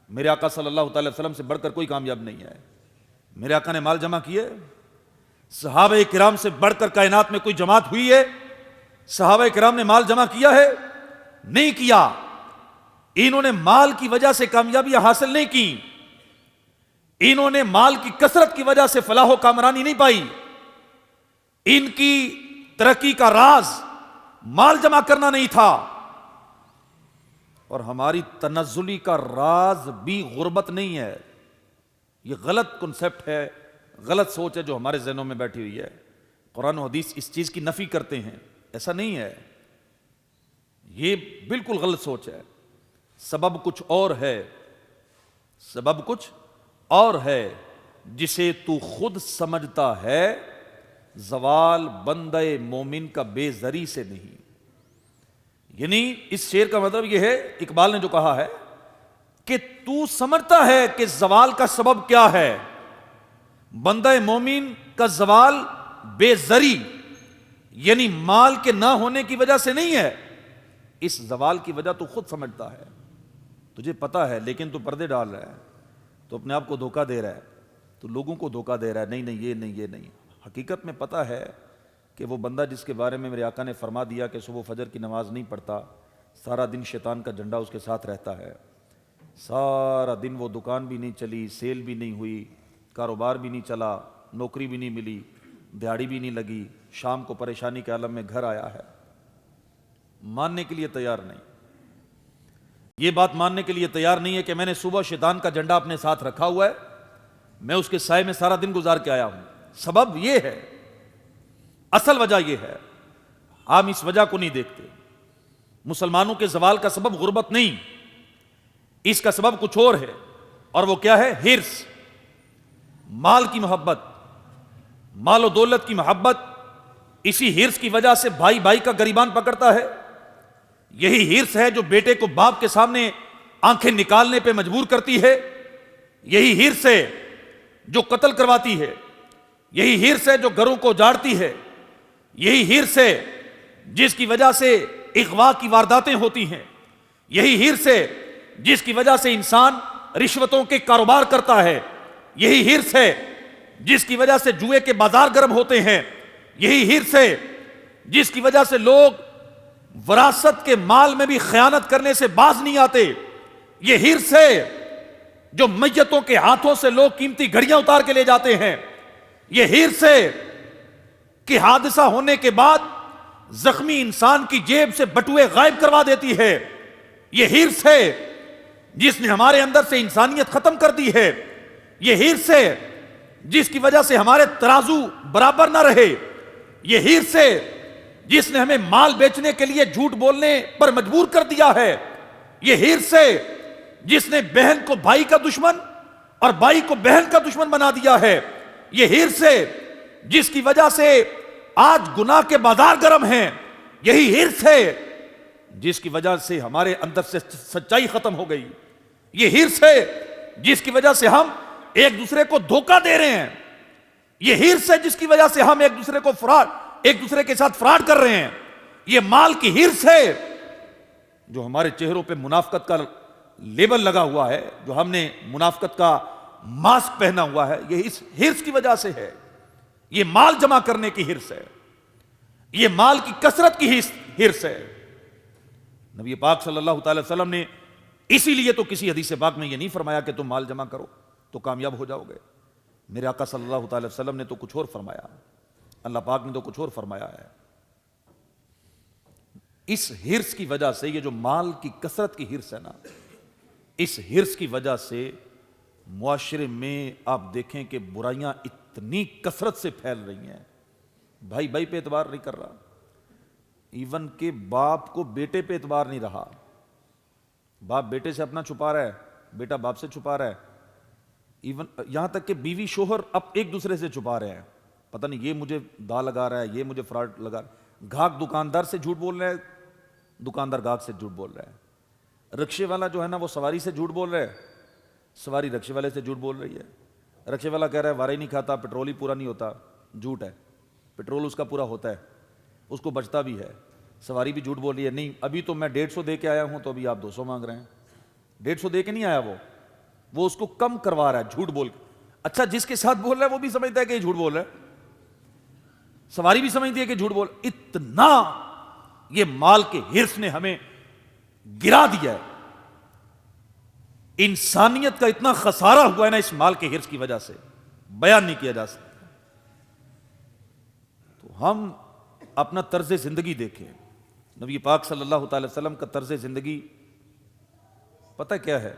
میرے آقا صلی اللہ تعالی وسلم سے بڑھ کر کوئی کامیاب نہیں ہے۔ میرے آقا نے مال جمع کیے؟ صحابہ کرام سے بڑھ کر کائنات میں کوئی جماعت ہوئی ہے؟ صحابہ کرام نے مال جمع کیا ہے؟ نہیں کیا۔ انہوں نے مال کی وجہ سے کامیابیاں حاصل نہیں کی، انہوں نے مال کی کثرت کی وجہ سے فلاح و کامرانی نہیں پائی۔ ان کی ترقی کا راز مال جمع کرنا نہیں تھا، اور ہماری تنزلی کا راز بھی غربت نہیں ہے۔ یہ غلط کنسپٹ ہے، غلط سوچ ہے جو ہمارے ذہنوں میں بیٹھی ہوئی ہے۔ قرآن و حدیث اس چیز کی نفی کرتے ہیں، ایسا نہیں ہے، یہ بالکل غلط سوچ ہے۔ سبب کچھ اور ہے، سبب کچھ اور ہے جسے تو خود سمجھتا ہے، زوال بندہ مومن کا بے زری سے نہیں۔ یعنی اس شعر کا مطلب یہ ہے، اقبال نے جو کہا ہے کہ تو سمجھتا ہے کہ زوال کا سبب کیا ہے، بندہ مومن کا زوال بے زری یعنی مال کے نہ ہونے کی وجہ سے نہیں ہے، اس زوال کی وجہ تو خود سمجھتا ہے، تجھے پتا ہے، لیکن تو پردے ڈال رہا ہے، تو اپنے آپ کو دھوکہ دے رہا ہے، تو لوگوں کو دھوکہ دے رہا ہے، نہیں نہیں یہ نہیں یہ نہیں۔ حقیقت میں پتا ہے کہ وہ بندہ جس کے بارے میں میرے آقا نے فرما دیا کہ صبح فجر کی نماز نہیں پڑھتا، سارا دن شیطان کا جھنڈا اس کے ساتھ رہتا ہے، سارا دن وہ دکان بھی نہیں چلی، سیل بھی نہیں ہوئی، کاروبار بھی نہیں چلا، نوکری بھی نہیں ملی، دیہاڑی بھی نہیں لگی، شام کو پریشانی کے عالم میں گھر آیا ہے، ماننے کے لیے تیار نہیں۔ یہ بات ماننے کے لیے تیار نہیں ہے کہ میں نے صبح شیطان کا جھنڈا اپنے ساتھ رکھا ہوا ہے، میں اس کے سائے میں سارا دن گزار کے آیا ہوں۔ سبب یہ ہے، اصل وجہ یہ ہے، ہم اس وجہ کو نہیں دیکھتے۔ مسلمانوں کے زوال کا سبب غربت نہیں، اس کا سبب کچھ اور ہے، اور وہ کیا ہے؟ ہرس، مال کی محبت، مال و دولت کی محبت۔ اسی ہرس کی وجہ سے بھائی بھائی کا گریبان پکڑتا ہے، یہی ہرس ہے جو بیٹے کو باپ کے سامنے آنکھیں نکالنے پہ مجبور کرتی ہے، یہی ہرس ہے جو قتل کرواتی ہے، یہی ہرس ہے جو گھروں کو اجاڑتی ہے، یہی ہرس ہے جس کی وجہ سے اغوا کی وارداتیں ہوتی ہیں، یہی ہرس ہے جس کی وجہ سے انسان رشوتوں کے کاروبار کرتا ہے، یہی ہرس ہے جس کی وجہ سے جوئے کے بازار گرم ہوتے ہیں، یہی ہرس ہے جس کی وجہ سے لوگ وراثت کے مال میں بھی خیانت کرنے سے باز نہیں آتے، یہ ہرس ہے جو میتوں کے ہاتھوں سے لوگ قیمتی گھڑیاں اتار کے لے جاتے ہیں، یہ ہرس ہے کہ حادثہ ہونے کے بعد زخمی انسان کی جیب سے بٹوئے غائب کروا دیتی ہے، یہ ہرس ہے جس نے ہمارے اندر سے انسانیت ختم کر دی ہے، یہ ہرس ہے جس کی وجہ سے ہمارے ترازو برابر نہ رہے، یہ ہرس ہے جس نے ہمیں مال بیچنے کے لیے جھوٹ بولنے پر مجبور کر دیا ہے. یہ ہرس ہے جس نے بہن کو بھائی کا دشمن اور بھائی کو بہن کا دشمن بنا دیا ہے. یہ ہرس ہے جس کی وجہ سے آج گناہ کے بازار گرم ہیں. یہی ہرس ہے جس کی وجہ سے ہمارے اندر سے سچائی ختم ہو گئی. یہ ہرس ہے جس کی وجہ سے ہم ایک دوسرے کو دھوکہ دے رہے ہیں. یہ ہرس ہے جس کی وجہ سے ہم ایک دوسرے کے ساتھ فراڈ کر رہے ہیں. یہ مال کی ہرس ہے جو ہمارے چہروں پہ منافقت کا لیبل لگا ہوا ہے, جو ہم نے منافقت کا ماسک پہنا ہوا ہے. یہ اس ہرس کی وجہ سے ہے. یہ مال جمع کرنے کی ہرس ہے. یہ مال کی کثرت کی ہرس ہے. نبی پاک صلی اللہ تعالی وسلم نے اسی لیے تو کسی حدیث پاک میں یہ نہیں فرمایا کہ تم مال جمع کرو تو کامیاب ہو جاؤ گے. میرے آقا صلی اللہ تعالی وسلم نے تو کچھ اور فرمایا, اللہ پاک نے تو کچھ اور فرمایا ہے. اس ہرس کی وجہ سے, یہ جو مال کی کثرت کی ہرس ہے نا, اس ہرس کی وجہ سے معاشرے میں آپ دیکھیں کہ برائیاں اتنی کثرت سے پھیل رہی ہیں. بھائی بھائی پہ اعتبار نہیں کر رہا, ایون کہ باپ کو بیٹے پہ اعتبار نہیں رہا. باپ بیٹے سے اپنا چھپا رہا ہے, بیٹا باپ سے چھپا رہا ہے. ایون یہاں تک کہ بیوی شوہر اب ایک دوسرے سے چھپا رہے ہیں. پتہ نہیں یہ مجھے دا لگا رہا ہے, یہ مجھے فراڈ لگا رہا ہے. گاہک دکاندار سے جھوٹ بول رہا ہے, دکاندار گاہک سے جھوٹ بول رہا ہے. رکشے والا جو ہے نا وہ سواری سے جھوٹ بول رہا ہے, سواری رکشے والے سے جھوٹ بول رہی ہے. رکشے والا کہہ رہا ہے وارا ہی نہیں کھاتا, پیٹرول ہی پورا نہیں ہوتا. جھوٹ ہے, پیٹرول اس کا پورا ہوتا ہے, اس کو بچتا بھی ہے. سواری بھی جھوٹ بول رہی ہے, نہیں ابھی تو میں 150 دے کے آیا ہوں تو ابھی آپ 200 مانگ رہے ہیں. 150 دے کے نہیں آیا, وہ اس کو کم کروا رہا ہے جھوٹ بول کے. اچھا جس کے ساتھ بول رہا ہے وہ بھی سمجھتا ہے کہ یہ جھوٹ بول رہا ہے, سواری بھی سمجھتی ہے کہ جھوٹ بول. اتنا یہ مال کے ہرس نے ہمیں گرا دیا ہے. انسانیت کا اتنا خسارہ ہوا ہے نا اس مال کے ہرس کی وجہ سے, بیان نہیں کیا جا سکتا. تو ہم اپنا طرز زندگی دیکھیں. نبی پاک صلی اللہ تعالی وسلم کا طرز زندگی پتہ کیا ہے؟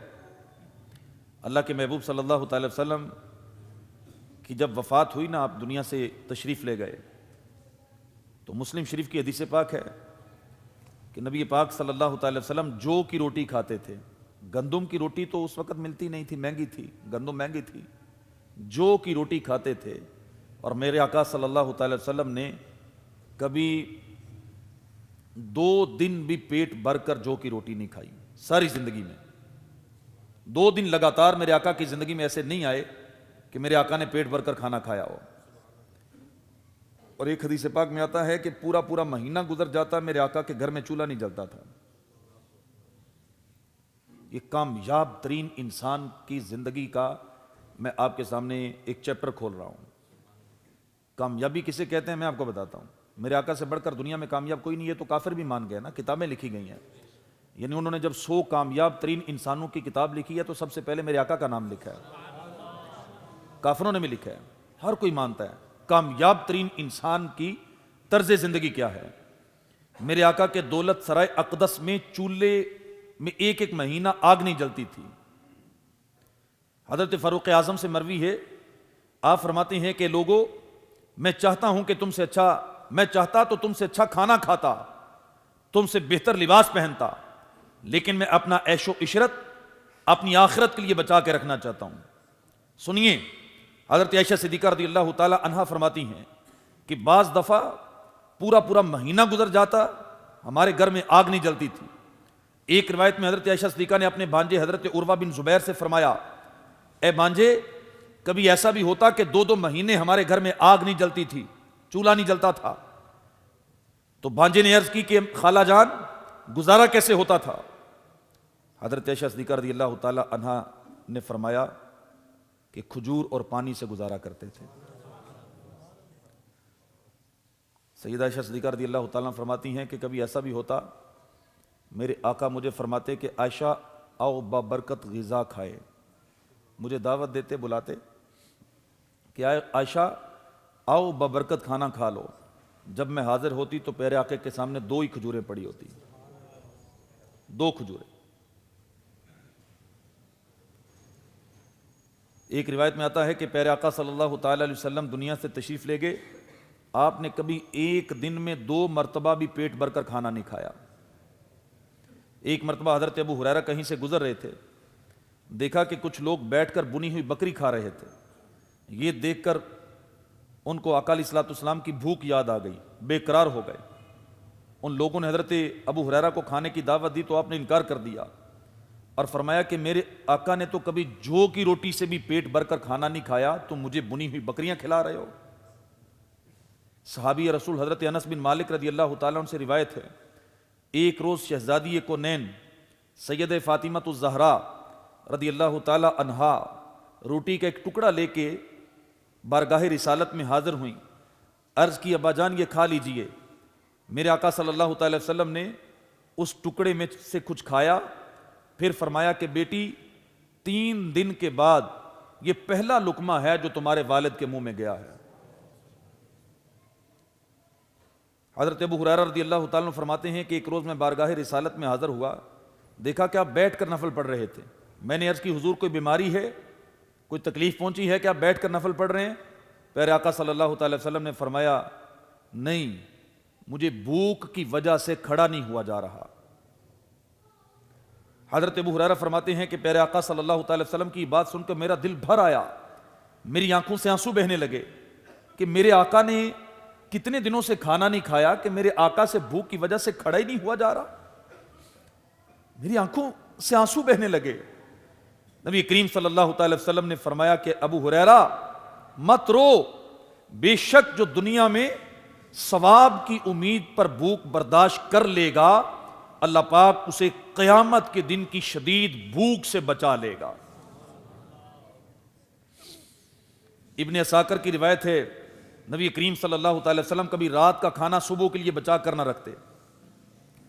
اللہ کے محبوب صلی اللہ تعالی وسلم کی جب وفات ہوئی نا, آپ دنیا سے تشریف لے گئے, تو مسلم شریف کی حدیث پاک ہے کہ نبی پاک صلی اللہ تعالی وسلم جو کی روٹی کھاتے تھے. گندم کی روٹی تو اس وقت ملتی نہیں تھی, مہنگی تھی, گندم مہنگی تھی. جو کی روٹی کھاتے تھے, اور میرے آقا صلی اللہ تعالی وسلم نے کبھی 2 دن بھی پیٹ بھر کر جو کی روٹی نہیں کھائی ساری زندگی میں. 2 دن لگاتار میرے آقا کی زندگی میں ایسے نہیں آئے کہ میرے آقا نے پیٹ بھر کر کھانا کھایا ہو. اور ایک حدیث پاک میں آتا ہے کہ پورا مہینہ گزر جاتا, میرے آقا کے گھر میں چولہا نہیں جلتا تھا. یہ کامیاب ترین انسان کی زندگی کا میں آپ کے سامنے ایک چیپٹر کھول رہا ہوں. کامیابی کسے کہتے ہیں میں آپ کو بتاتا ہوں. میرے آقا سے بڑھ کر دنیا میں کامیاب کوئی نہیں ہے, تو کافر بھی مان گئے نا, کتابیں لکھی گئی ہیں. یعنی انہوں نے جب 100 کامیاب ترین انسانوں کی کتاب لکھی ہے تو سب سے پہلے میرے آقا کا نام لکھا ہے. کافروں نے بھی لکھا ہے, ہر کوئی مانتا ہے کامیاب ترین انسان کی طرز زندگی کیا ہے. میرے آقا کے دولت سرائے اقدس میں چولہے میں ایک مہینہ آگ نہیں جلتی تھی. حضرت فاروق اعظم سے مروی ہے, آپ فرماتے ہیں کہ لوگوں میں چاہتا تو تم سے اچھا کھانا کھاتا, تم سے بہتر لباس پہنتا, لیکن میں اپنا عیش و عشرت اپنی آخرت کے لیے بچا کے رکھنا چاہتا ہوں. سنیے, حضرت عائشہ صدیقہ رضی اللہ تعالی عنہا فرماتی ہیں کہ بعض دفعہ پورا مہینہ گزر جاتا, ہمارے گھر میں آگ نہیں جلتی تھی. ایک روایت میں حضرت عائشہ صدیقہ نے اپنے بھانجے حضرت عروہ بن زبیر سے فرمایا, اے بھانجے کبھی ایسا بھی ہوتا کہ 2 مہینے ہمارے گھر میں آگ نہیں جلتی تھی, چولہا نہیں جلتا تھا. تو بھانجے نے عرض کی کہ خالہ جان گزارا کیسے ہوتا تھا؟ حضرت عائشہ صدیقہ رضی اللہ تعالی عنہا نے فرمایا کہ کھجور اور پانی سے گزارا کرتے تھے. سیدہ عائشہ صدیقہ رضی اللہ تعالیٰ فرماتی ہیں کہ کبھی ایسا بھی ہوتا, میرے آقا مجھے فرماتے کہ عائشہ آؤ بابرکت غذا کھائے, مجھے دعوت دیتے, بلاتے کہ عائشہ آؤ بابرکت کھانا کھا لو. جب میں حاضر ہوتی تو پیارے آقا کے سامنے 2 ہی کھجوریں پڑی ہوتی, 2 کھجوریں. ایک روایت میں آتا ہے کہ پیارے آقا صلی اللہ تعالی علیہ وسلم دنیا سے تشریف لے گئے آپ نے کبھی ایک دن میں 2 مرتبہ بھی پیٹ بھر کر کھانا نہیں کھایا۔ ایک مرتبہ حضرت ابو ہریرہ کہیں سے گزر رہے تھے، دیکھا کہ کچھ لوگ بیٹھ کر بنی ہوئی بکری کھا رہے تھے۔ یہ دیکھ کر ان کو آقا علیہ الصلوۃ والسلام کی بھوک یاد آ گئی، بے قرار ہو گئے۔ ان لوگوں نے حضرت ابو ہریرہ کو کھانے کی دعوت دی تو آپ نے انکار کر دیا اور فرمایا کہ میرے آقا نے تو کبھی جو کی روٹی سے بھی پیٹ بھر کر کھانا نہیں کھایا، تم مجھے بنی ہوئی بکریاں کھلا رہے ہو۔ صحابی رسول حضرت انس بن مالک رضی اللہ تعالیٰ عنہ سے روایت ہے، ایک روز شہزادی کونین سید فاطمۃ الزہرا رضی اللہ تعالی عنہا روٹی کا ایک ٹکڑا لے کے بارگاہ رسالت میں حاضر ہوئیں۔ عرض کی ابا جان یہ کھا لیجئے۔ میرے آقا صلی اللہ تعالی وسلم نے اس ٹکڑے میں سے کچھ کھایا، پھر فرمایا کہ بیٹی 3 دن کے بعد یہ پہلا لقمہ ہے جو تمہارے والد کے منہ میں گیا ہے۔ حضرت ابو ہریرہ رضی اللہ تعالیٰ عنہ فرماتے ہیں کہ ایک روز میں بارگاہ رسالت میں حاضر ہوا، دیکھا کہ آپ بیٹھ کر نفل پڑھ رہے تھے۔ میں نے عرض کی حضور کوئی بیماری ہے، کوئی تکلیف پہنچی ہے کہ آپ بیٹھ کر نفل پڑھ رہے ہیں؟ پیارے آقا صلی اللہ تعالی وسلم نے فرمایا نہیں، مجھے بھوک کی وجہ سے کھڑا نہیں ہوا جا رہا۔ حضرت ابو ہریرہ فرماتے ہیں کہ پیارے آقا صلی اللہ تعالی وسلم کی بات سن کر میرا دل بھر آیا، میری آنکھوں سے آنسو بہنے لگے کہ میرے آقا نے کتنے دنوں سے کھانا نہیں کھایا کہ میرے آقا سے بھوک کی وجہ سے کھڑا ہی نہیں ہوا جا رہا۔ میری آنکھوں سے آنسو بہنے لگے۔ نبی کریم صلی اللہ تعالی وسلم نے فرمایا کہ ابو ہریرہ مت رو، بے شک جو دنیا میں ثواب کی امید پر بھوک برداشت کر لے گا، اللہ پاک اسے قیامت کے دن کی شدید بھوک سے بچا لے گا۔ ابن اساکر کی روایت ہے، نبی کریم صلی اللہ تعالی وسلم کبھی رات کا کھانا صبح کے لیے بچا کر نہ رکھتے۔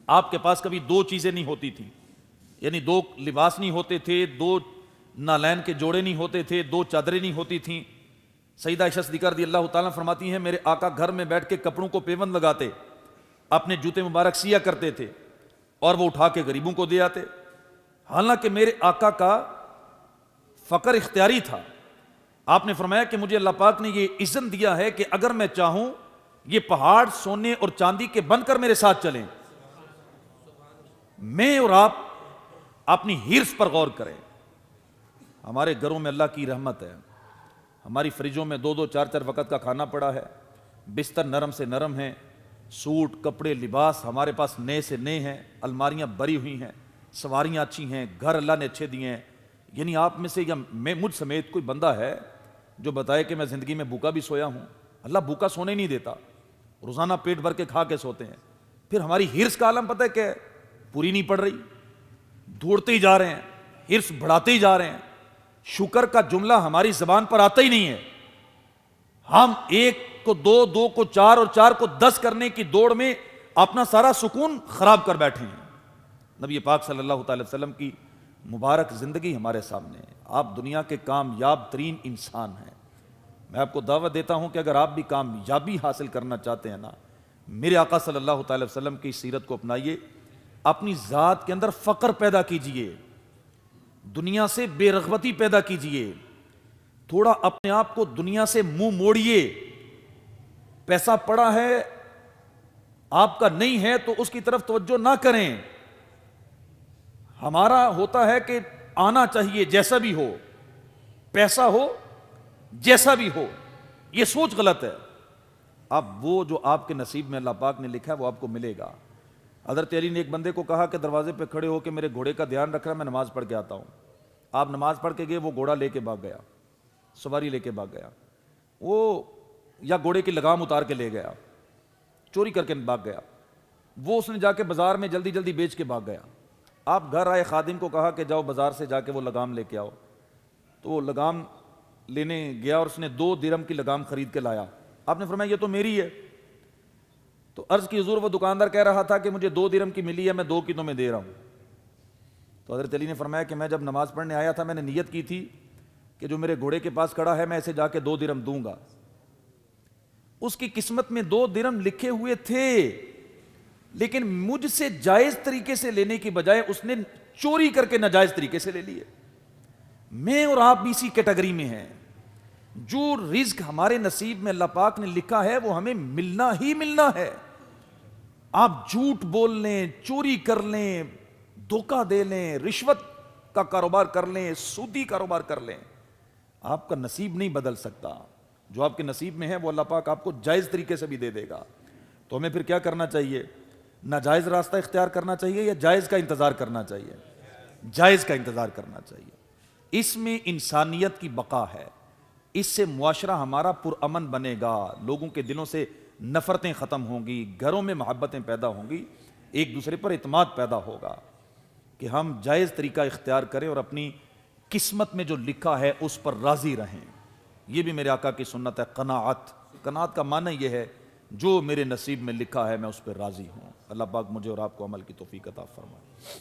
آپ کے پاس کبھی 2 چیزیں نہیں ہوتی تھیں، یعنی 2 لباس نہیں ہوتے تھے، 2 نالین کے جوڑے نہیں ہوتے تھے، 2 چادریں نہیں ہوتی تھیں۔ سیدہ عائشہ صدیقہ رضی اللہ تعالیٰ فرماتی ہیں میرے آقا گھر میں بیٹھ کے کپڑوں کو پیوند لگاتے، اپنے جوتے مبارک سیا کرتے تھے اور وہ اٹھا کے غریبوں کو دے آتے۔ حالانکہ میرے آقا کا فقر اختیاری تھا، آپ نے فرمایا کہ مجھے اللہ پاک نے یہ اذن دیا ہے کہ اگر میں چاہوں یہ پہاڑ سونے اور چاندی کے بن کر میرے ساتھ چلیں۔ میں اور آپ اپنی ہرس پر غور کریں۔ ہمارے گھروں میں اللہ کی رحمت ہے، ہماری فریجوں میں 2-2 4-4 وقت کا کھانا پڑا ہے، بستر نرم سے نرم ہیں، سوٹ کپڑے لباس ہمارے پاس نئے سے نئے ہیں، الماریاں بھری ہوئی ہیں، سواریاں اچھی ہیں، گھر اللہ نے اچھے دیے ہیں۔ یعنی آپ میں سے یا میں مجھ سمیت کوئی بندہ ہے جو بتائے کہ میں زندگی میں بھوکا بھی سویا ہوں؟ اللہ بھوکا سونے نہیں دیتا، روزانہ پیٹ بھر کے کھا کے سوتے ہیں۔ پھر ہماری ہرس کا عالم پتہ ہے کیا ہے؟ پوری نہیں پڑ رہی، دوڑتے ہی جا رہے ہیں، ہرس بڑھاتے ہی جا رہے ہیں، شکر کا جملہ ہماری زبان پر آتا ہی نہیں ہے۔ ہم 1 کو 2، 2 کو 4 اور 4 کو 10 کرنے کی دوڑ میں اپنا سارا سکون خراب کر بیٹھے ہیں۔ نبی پاک صلی اللہ تعالی وسلم کی مبارک زندگی ہمارے سامنے ہے، آپ دنیا کے کامیاب ترین انسان ہیں۔ میں آپ کو دعوت دیتا ہوں کہ اگر آپ بھی کامیابی حاصل کرنا چاہتے ہیں نا، میرے آقا صلی اللہ تعالی وسلم کی سیرت کو اپنائیے، اپنی ذات کے اندر فقر پیدا کیجئے، دنیا سے بے رغبتی پیدا کیجئے، تھوڑا اپنے آپ کو دنیا سے منہ موڑیے۔ پیسہ پڑا ہے آپ کا نہیں ہے تو اس کی طرف توجہ نہ کریں۔ ہمارا ہوتا ہے کہ آنا چاہیے جیسا بھی ہو، پیسہ ہو جیسا بھی ہو، یہ سوچ غلط ہے۔ اب وہ جو آپ کے نصیب میں اللہ پاک نے لکھا ہے وہ آپ کو ملے گا۔ حضرت علی نے ایک بندے کو کہا کہ دروازے پہ کھڑے ہو کے میرے گھوڑے کا دھیان رکھ رہا، میں نماز پڑھ کے آتا ہوں۔ آپ نماز پڑھ کے گئے، وہ گھوڑا لے کے بھاگ گیا، سواری لے کے بھاگ گیا، وہ یا گھوڑے کی لگام اتار کے لے گیا، چوری کر کے بھاگ گیا، وہ اس نے جا کے بازار میں جلدی جلدی بیچ کے بھاگ گیا۔ آپ گھر آئے، خادم کو کہا کہ جاؤ بازار سے جا کے وہ لگام لے کے آؤ، تو وہ لگام لینے گیا اور اس نے 2 درہم کی لگام خرید کے لایا۔ آپ نے فرمایا یہ تو میری ہے۔ تو عرض کی حضور وہ دکاندار کہہ رہا تھا کہ مجھے 2 درہم کی ملی ہے، میں 2 کی تمہیں دے رہا ہوں۔ تو حضرت علی نے فرمایا کہ میں جب نماز پڑھنے آیا تھا میں نے نیت کی تھی کہ جو میرے گھوڑے کے پاس کھڑا ہے میں اسے جا کے 2 درہم دوں گا۔ اس کی قسمت میں 2 درہم لکھے ہوئے تھے، لیکن مجھ سے جائز طریقے سے لینے کی بجائے اس نے چوری کر کے ناجائز طریقے سے لے لیے۔ میں اور آپ بھی اسی کیٹیگری میں ہیں۔ جو رزق ہمارے نصیب میں اللہ پاک نے لکھا ہے وہ ہمیں ملنا ہی ملنا ہے. آپ جھوٹ بول لیں, چوری کر لیں, دھوکہ دے لیں, رشوت کا کاروبار کر لیں, سودی کاروبار کر لیں, آپ کا نصیب نہیں بدل سکتا. جو آپ کے نصیب میں ہے وہ اللہ پاک آپ کو جائز طریقے سے بھی دے دے گا. تو ہمیں پھر کیا کرنا چاہیے؟ ناجائز راستہ اختیار کرنا چاہیے یا جائز کا انتظار کرنا چاہیے؟ جائز کا انتظار کرنا چاہیے. اس میں انسانیت کی بقا ہے. اس سے معاشرہ ہمارا پرامن بنے گا, لوگوں کے دلوں سے نفرتیں ختم ہوں گی, گھروں میں محبتیں پیدا ہوں گی, ایک دوسرے پر اعتماد پیدا ہوگا کہ ہم جائز طریقہ اختیار کریں اور اپنی قسمت میں جو لکھا ہے اس پر راضی رہیں. یہ بھی میرے آقا کی سنت ہے, قناعت. قناعت کا معنی یہ ہے جو میرے نصیب میں لکھا ہے میں اس پہ راضی ہوں. اللہ پاک مجھے اور آپ کو عمل کی توفیق عطا فرمائے.